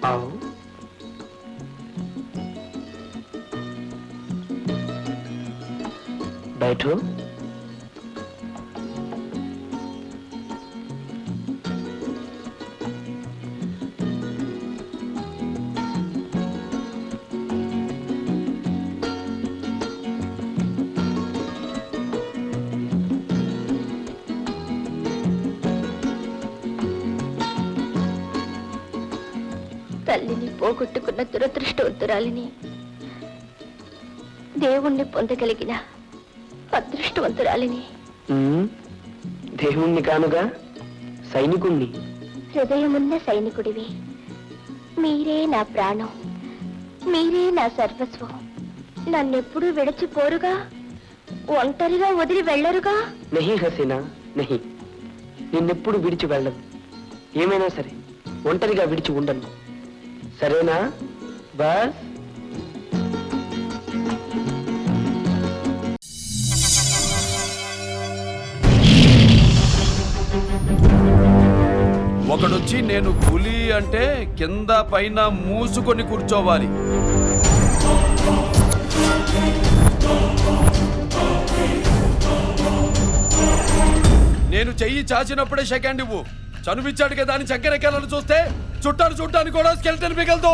आओ। बैठो। తల్లిని పోగొట్టుకున్న దురదృష్టవంతురాలిని దేవుణ్ణి పొందగలిగిన అదృష్టవంతురాలిని. దేవుణ్ణి కానుగా సైనికుణ్ణి. హృదయమున్న సైనికుడివి. మీరే నా ప్రాణం, మీరే నా సర్వస్వం. నన్నెప్పుడు విడిచిపోరుగా, ఒంటరిగా వదిలి వెళ్ళరుగా. నహీ హసీనా నహీ, నిన్నెప్పుడు విడిచి వెళ్ళను. ఏమైనా సరే ఒంటరిగా విడిచి ఉండను. సరేనా? బస్. ఒకడొచ్చి నేను పులి అంటే కింద పైన మూసుకొని కూర్చోవాలి. నేను చెయ్యి చాచినప్పుడే సెకండ్ ఇవ్వు. చనువిచ్చాడు కదా అని చక్కెరెక్కాలను చూస్తే చుట్టాను చూడ్డానికి కూడా స్కెల్టన్ మిగలదు.